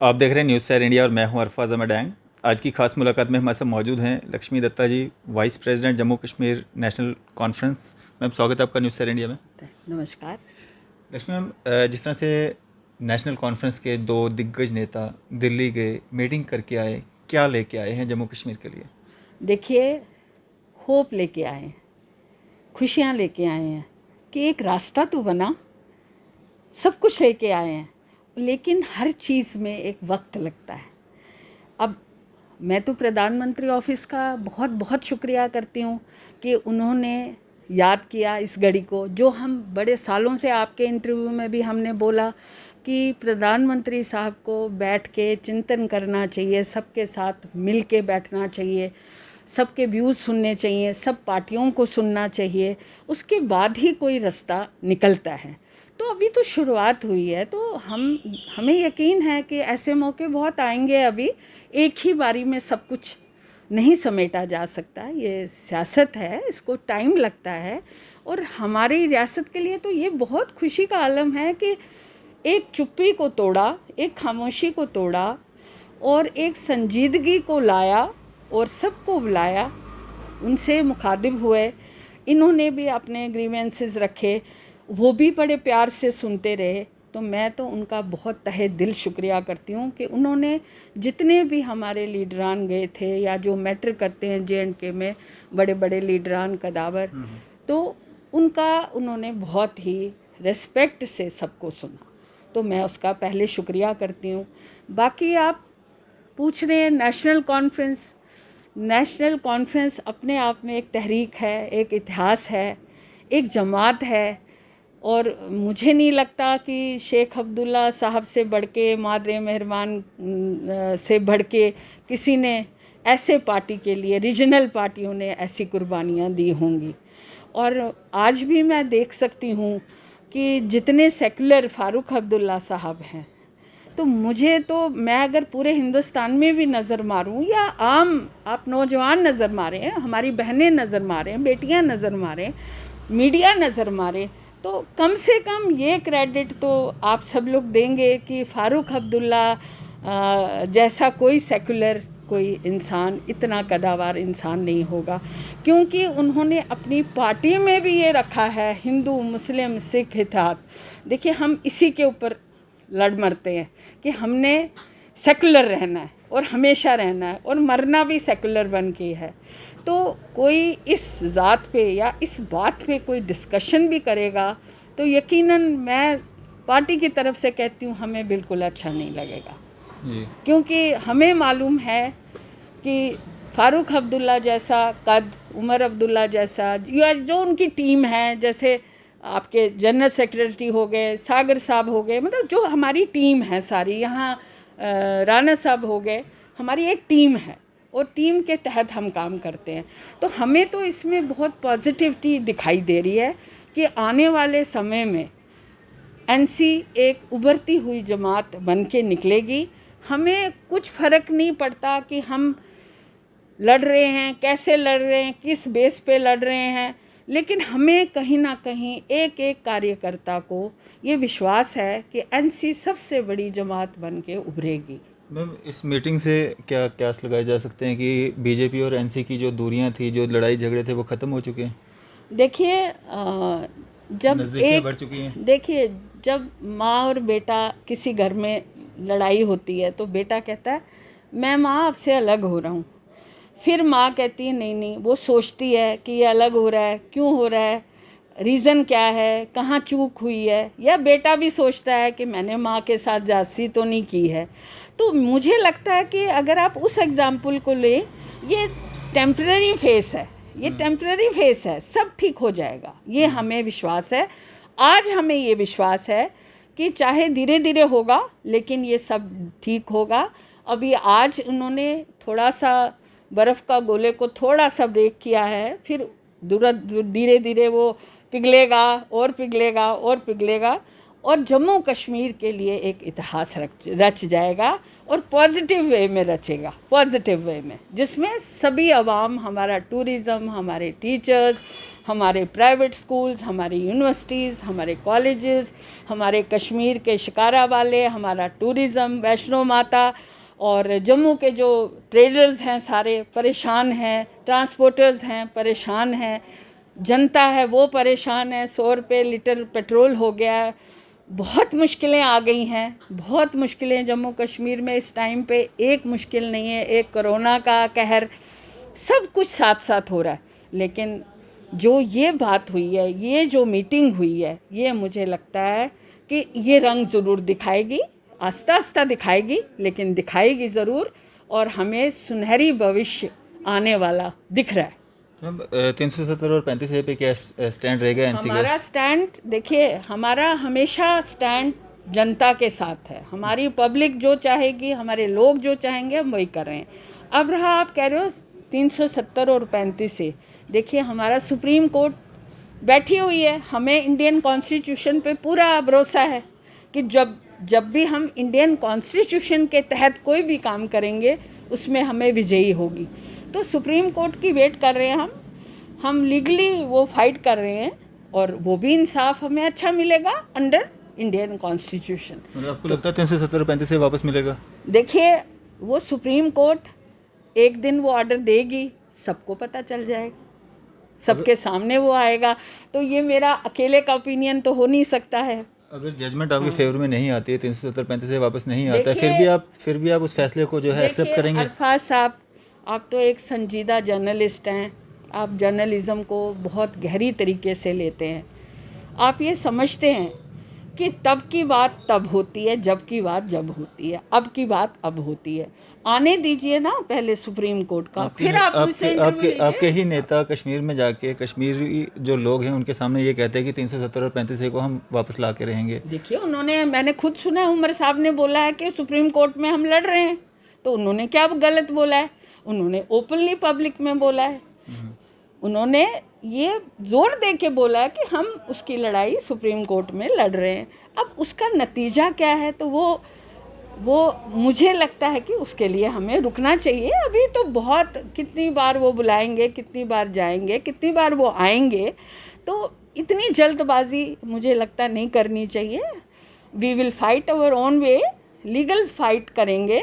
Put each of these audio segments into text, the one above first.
आप देख रहे हैं न्यूज़ शेयर इंडिया और मैं हूं अरफाज अहमद डैंग। आज की खास मुलाकात में हमारे साथ मौजूद हैं Lakshmi Datta ji, vice president Jammu Kashmir National Conference. Ma'am, स्वागत है आपका न्यूज़ शेयर इंडिया में। नमस्कार। लक्ष्मी मैम, जिस तरह से नेशनल कॉन्फ्रेंस के दो दिग्गज नेता दिल्ली गए, मीटिंग करके आए, क्या लेके आए हैं जम्मू कश्मीर के लिए? देखिए, होप लेके आए हैं, खुशियाँ लेके आए हैं कि एक रास्ता तो बना, सब कुछ लेके आए हैं, लेकिन हर चीज़ में एक वक्त लगता है। अब मैं तो प्रधानमंत्री ऑफिस का बहुत बहुत शुक्रिया करती हूँ कि उन्होंने याद किया इस घड़ी को, जो हम बड़े सालों से आपके इंटरव्यू में भी हमने बोला कि प्रधानमंत्री साहब को बैठ के चिंतन करना चाहिए, सबके साथ मिल के बैठना चाहिए, सबके व्यूज़ सुनने चाहिए, सब पार्टियों को सुनना चाहिए, उसके बाद ही कोई रास्ता निकलता है। तो अभी तो शुरुआत हुई है, तो हमें यकीन है कि ऐसे मौके बहुत आएंगे। अभी एक ही बारी में सब कुछ नहीं समेटा जा सकता, ये सियासत है, इसको टाइम लगता है। और हमारी रियासत के लिए तो ये बहुत खुशी का आलम है कि एक चुप्पी को तोड़ा, एक खामोशी को तोड़ा और एक संजीदगी को लाया और सबको बुलाया, उनसे मुखातिब हुए। इन्होंने भी अपने ग्रीवेंसेस रखे, वो भी बड़े प्यार से सुनते रहे। तो मैं तो उनका बहुत तहे दिल शुक्रिया करती हूँ कि उन्होंने जितने भी हमारे लीडरान गए थे या जो मैटर करते हैं JNK में, बड़े बड़े लीडरान कदावर, तो उन्होंने बहुत ही रिस्पेक्ट से सबको सुना। तो मैं उसका पहले शुक्रिया करती हूँ। बाकी आप पूछ रहे हैं नेशनल कॉन्फ्रेंस अपने आप में एक तहरीक है, एक इतिहास है, एक जमात है। और मुझे नहीं लगता कि शेख अब्दुल्ला साहब से बढ़ के, मादरे मेहरबान से बढ़ के किसी ने ऐसे पार्टी के लिए, रीजनल पार्टियों ने ऐसी कुर्बानियाँ दी होंगी। और आज भी मैं देख सकती हूँ कि जितने सेकुलर फ़ारूक अब्दुल्ला साहब हैं, तो मैं अगर पूरे हिंदुस्तान में भी नज़र मारूं या आम आप नौजवान नज़र मारें, हमारी बहनें नज़र मारें, बेटियां नज़र मारें, मीडिया नज़र मारें, तो कम से कम ये क्रेडिट तो आप सब लोग देंगे कि फ़ारूक अब्दुल्ला जैसा कोई सेकुलर कोई इंसान, इतना कदावर इंसान नहीं होगा। क्योंकि उन्होंने अपनी पार्टी में भी ये रखा है, हिंदू मुस्लिम सिख इत्तेहाद। देखिए, हम इसी के ऊपर लड़ मरते हैं कि हमने सेकुलर रहना है और हमेशा रहना है और मरना भी सेकुलर बन के है। तो कोई इस ज़ात पे या इस बात पे कोई डिस्कशन भी करेगा तो यकीनन मैं पार्टी की तरफ से कहती हूँ, हमें बिल्कुल अच्छा नहीं लगेगा। क्योंकि हमें मालूम है कि फ़ारूक अब्दुल्ला जैसा कद, उमर अब्दुल्ला जैसा, या जो उनकी टीम है, जैसे आपके जनरल सेक्रेटरी हो गए, सागर साहब हो गए, मतलब जो हमारी टीम है सारी, यहाँ राणा साहब हो गए, हमारी एक टीम है और टीम के तहत हम काम करते हैं। तो हमें तो इसमें बहुत पॉजिटिविटी दिखाई दे रही है कि आने वाले समय में NC एक उभरती हुई जमात बन के निकलेगी। हमें कुछ फ़र्क नहीं पड़ता कि हम लड़ रहे हैं, कैसे लड़ रहे हैं, किस बेस पे लड़ रहे हैं, लेकिन हमें कहीं ना कहीं एक एक कार्यकर्ता को ये विश्वास है कि NC सबसे बड़ी जमात बन के उभरेगी। मैम, इस मीटिंग से क्या क्यास लगाए जा सकते हैं कि बीजेपी और NC की जो दूरियां थी, जो लड़ाई झगड़े थे, वो ख़त्म हो चुके हैं? देखिए, बढ़ चुकी हैं। देखिए, जब माँ और बेटा किसी घर में लड़ाई होती है तो बेटा कहता है मैं माँ आपसे अलग हो रहा हूँ। फिर माँ कहती है नहीं नहीं, वो सोचती है कि ये अलग हो रहा है, क्यों हो रहा है, रीज़न क्या है, कहाँ चूक हुई है। या बेटा भी सोचता है कि मैंने माँ के साथ जास्ती तो नहीं की है। तो मुझे लगता है कि अगर आप उस एग्ज़ाम्पल को लें, ये टेम्पररी फेस है, ये टेम्पररी फेस है, सब ठीक हो जाएगा, ये हमें विश्वास है। आज हमें ये विश्वास है कि चाहे धीरे धीरे होगा लेकिन ये सब ठीक होगा। अभी आज उन्होंने थोड़ा सा बर्फ़ का गोले को थोड़ा सा ब्रेक किया है, फिर धीरे धीरे वो पिघलेगा और पिघलेगा और पिघलेगा और जम्मू कश्मीर के लिए एक इतिहास रच जाएगा और पॉजिटिव वे में रचेगा, पॉजिटिव वे में, जिसमें सभी आवाम, हमारा टूरिज़्म, हमारे टीचर्स, हमारे प्राइवेट स्कूल्स, हमारी यूनिवर्सिटीज़, हमारे कॉलेजेस, हमारे कश्मीर के शिकारा वाले, हमारा टूरिज़्म, वैष्णो माता और जम्मू के जो ट्रेडर्स हैं सारे परेशान हैं, ट्रांसपोर्टर्स हैं परेशान हैं, जनता है वो परेशान है। 100 रुपये लीटर पेट्रोल हो गया है, बहुत मुश्किलें आ गई हैं, बहुत मुश्किलें जम्मू कश्मीर में इस टाइम पे। एक मुश्किल नहीं है, एक कोरोना का कहर, सब कुछ साथ साथ हो रहा है। लेकिन जो ये बात हुई है, ये जो मीटिंग हुई है, ये मुझे लगता है कि ये रंग ज़रूर दिखाएगी, आस्ता आस्ता दिखाएगी, लेकिन दिखाएगी ज़रूर, और हमें सुनहरी भविष्य आने वाला दिख रहा है। मैम 370 और 35A पे क्या स्टैंड रहेगा एनसी का? हमारा स्टैंड, देखिए, हमारा हमेशा स्टैंड जनता के साथ है। हमारी पब्लिक जो चाहेगी, हमारे लोग जो चाहेंगे, हम वही कर रहे हैं। अब रहा, आप कह रहे हो 370 और 35A, देखिए हमारा सुप्रीम कोर्ट बैठी हुई है, हमें इंडियन कॉन्स्टिट्यूशन पे पूरा भरोसा है कि जब भी हम इंडियन कॉन्स्टिट्यूशन के तहत कोई भी काम करेंगे उसमें हमें विजयी होगी। तो सुप्रीम कोर्ट की वेट कर रहे हैं हम लीगली वो फाइट कर रहे हैं, और वो भी इंसाफ हमें अच्छा मिलेगा अंडर इंडियन कॉन्स्टिट्यूशन। मतलब आपको लगता है 370 और 35A वापस मिलेगा? देखिए, वो सुप्रीम कोर्ट एक दिन वो ऑर्डर देगी, सबको पता चल जाएगा, सबके सामने वो आएगा। तो ये मेरा अकेले का ओपिनियन तो हो नहीं सकता है। अगर जजमेंट आपके फेवर में नहीं आती है, 370 35A वापस नहीं आता है, देखिए, फिर भी आप उस फैसले को जो है एक्सेप्ट करेंगे? अरफाज साहब, आप तो एक संजीदा जर्नलिस्ट हैं, आप जर्नलिज़्म को बहुत गहरी तरीके से लेते हैं। आप ये समझते हैं कि तब की बात तब होती है, जब की बात जब होती है, अब की बात अब होती है। आने दीजिए ना पहले सुप्रीम कोर्ट का, फिर आप मुझसे इंटरव्यू लीजिए। आपके ही नेता कश्मीर में जाके कश्मीरी जो लोग हैं उनके सामने ये कहते हैं कि 370 और 35A को हम वापस ला के रहेंगे। देखिए, मैंने खुद सुना, उमर साहब ने बोला है कि सुप्रीम कोर्ट में हम लड़ रहे हैं। तो उन्होंने क्या गलत बोला है? उन्होंने ओपनली पब्लिक में बोला है, उन्होंने ये जोर दे के बोला है कि हम उसकी लड़ाई सुप्रीम कोर्ट में लड़ रहे हैं। अब उसका नतीजा क्या है, तो वो मुझे लगता है कि उसके लिए हमें रुकना चाहिए। अभी तो बहुत, कितनी बार वो बुलाएंगे, कितनी बार जाएंगे, कितनी बार वो आएंगे, तो इतनी जल्दबाजी मुझे लगता नहीं करनी चाहिए। We will fight our own way, legal fight करेंगे,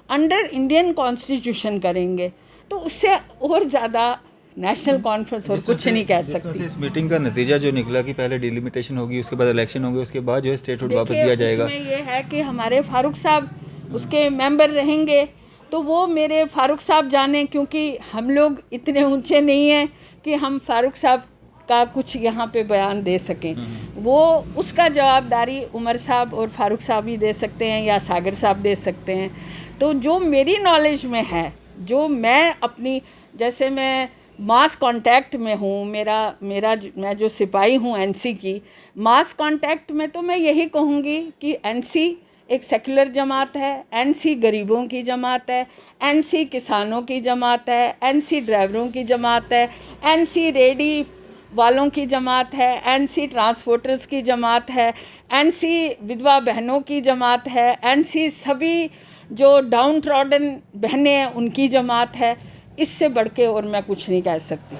अंडर इंडियन कॉन्स्टिट्यूशन करेंगे। तो उससे और ज़्यादा नेशनल कॉन्फ्रेंस और कुछ नहीं कह सकती। इस मीटिंग का नतीजा जो निकला कि पहले डिलिमिटेशन होगी, उसके बाद इलेक्शन होंगे, उसके बाद जो है स्टेटहुड वापस दिया जाएगा। इसमें ये है कि हमारे फारूक साहब उसके मेंबर रहेंगे, तो वो मेरे फारूक साहब जाने, क्योंकि हम लोग इतने ऊंचे नहीं हैं कि हम फारूक साहब का कुछ यहाँ पे बयान दे सकें। वो उसका जवाबदारी उमर साहब और फारूक साहब ही दे सकते हैं, या सागर साहब दे सकते हैं। तो जो मेरी नॉलेज में है, जो मैं अपनी, जैसे मैं मास कांटेक्ट में हूँ, मैं जो सिपाही हूँ एनसी की, मास कांटेक्ट में, तो मैं यही कहूँगी कि एनसी एक सेकुलर जमात है, एनसी गरीबों की जमात है, एनसी किसानों की जमात है, एनसी ड्राइवरों की जमात है, एनसी रेडी वालों की जमात है, एनसी ट्रांसपोर्टर्स की जमात है, एनसी विधवा बहनों की जमात है, एनसी सभी जो डाउन ट्रॉडन बहनें हैं उनकी जमात है। इससे बढ़ के और मैं कुछ नहीं कह सकती।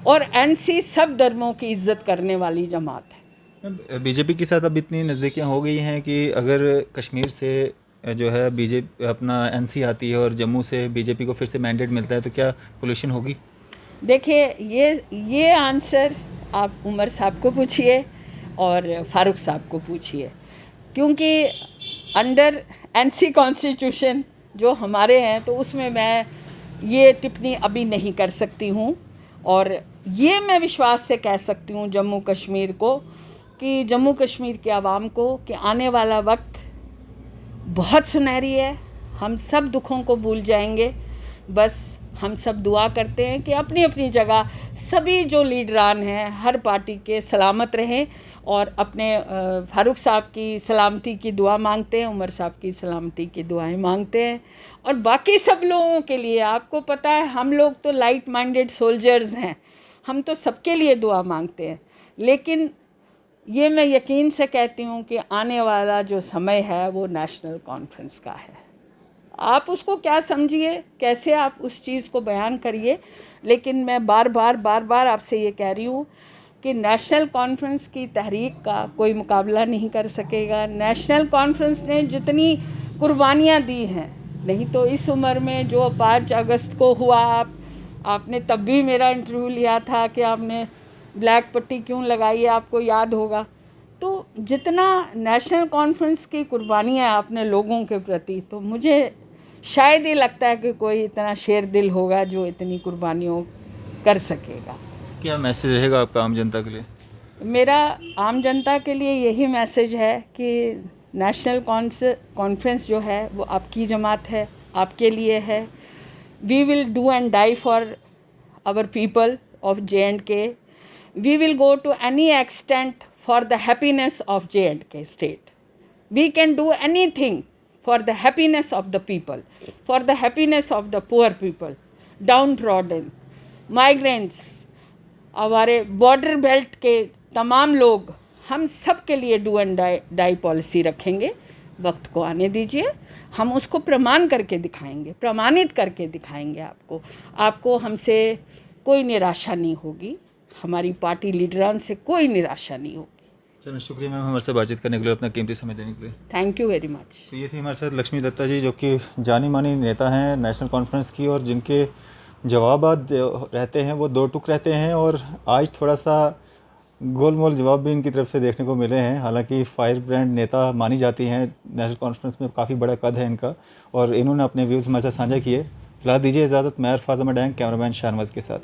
और एनसी सब धर्मों की इज्जत करने वाली जमात है। बीजेपी के साथ अब इतनी नज़दीकियाँ हो गई हैं कि अगर कश्मीर से जो है बीजेपी अपना एनसी आती है और जम्मू से बीजेपी को फिर से मैंडेट मिलता है, तो क्या पोल्यूशन होगी? देखिए, ये आंसर आप उमर साहब को पूछिए और फारूक साहब को पूछिए, क्योंकि अंडर एनसी कॉन्स्टिट्यूशन जो हमारे हैं, तो उसमें मैं ये टिप्पणी अभी नहीं कर सकती हूँ। और ये मैं विश्वास से कह सकती हूँ जम्मू कश्मीर को, कि जम्मू कश्मीर के आवाम को, कि आने वाला वक्त बहुत सुनहरी है। हम सब दुखों को भूल जाएंगे। बस हम सब दुआ करते हैं कि अपनी अपनी जगह सभी जो लीडरान हैं हर पार्टी के सलामत रहें, और अपने फारूक साहब की सलामती की दुआ मांगते हैं, उमर साहब की सलामती की दुआएं मांगते हैं। और बाकी सब लोगों के लिए, आपको पता है हम लोग तो लाइट माइंडेड सोल्जर्स हैं, हम तो सबके लिए दुआ मांगते हैं। लेकिन ये मैं यकीन से कहती हूँ कि आने वाला जो समय है वो नेशनल कॉन्फ्रेंस का है। आप उसको क्या समझिए, कैसे आप उस चीज़ को बयान करिए, लेकिन मैं बार बार आपसे ये कह रही हूँ कि नेशनल कॉन्फ्रेंस की तहरीक का कोई मुकाबला नहीं कर सकेगा। नेशनल कॉन्फ्रेंस ने जितनी कुर्बानियाँ दी हैं, नहीं तो इस उम्र में जो 5 अगस्त को हुआ, आपने तब भी मेरा इंटरव्यू लिया था कि आपने ब्लैक पट्टी क्यों लगाई है, आपको याद होगा। तो जितना नेशनल कॉन्फ्रेंस की कुर्बानियाँ आपने लोगों के प्रति, तो मुझे शायद ये लगता है कि कोई इतना शेर दिल होगा जो इतनी कुर्बानियों कर सकेगा। क्या मैसेज रहेगा आपका आम जनता के लिए? मेरा आम जनता के लिए यही मैसेज है कि नेशनल कॉन्फ्रेंस जो है वो आपकी जमात है, आपके लिए है। We will do and die for our people of J&K. We will go to any extent for the happiness of J&K state. We can do anything for the happiness of the people, for the happiness of the poor people, downtrodden, migrants, हमारे border belt के तमाम लोग, हम सब के लिए do and die policy रखेंगे। वक्त को आने दीजिए, हम उसको प्रमाण करके दिखाएंगे, प्रमाणित करके दिखाएंगे आपको हमसे कोई निराशा नहीं होगी, हमारी पार्टी लीडरान से कोई निराशा नहीं होगी। चलो शुक्रिया मैम हमारे साथ बातचीत करने के लिए, अपना कीमती समय देने के लिए। Thank you very much. तो ये थी हमारे साथ लक्ष्मी दत्ता जी, जो कि जानी मानी नेता हैं नेशनल कॉन्फ्रेंस की, और जिनके जवाबात रहते हैं वो दो टुक रहते हैं, और आज थोड़ा सा गोलमोल जवाब भी इनकी तरफ से देखने को मिले हैं। हालांकि फायर ब्रांड नेता मानी जाती हैं, नेशनल कॉन्फ्रेंस में काफ़ी बड़ा कद है इनका, और इन्होंने अपने व्यूज़ हमारे साथ साझा किए। फिलहाल दीजिए इजाज़त, मैं अरफाज अहमद डैंग, कैमरामैन शाहनवाज के साथ।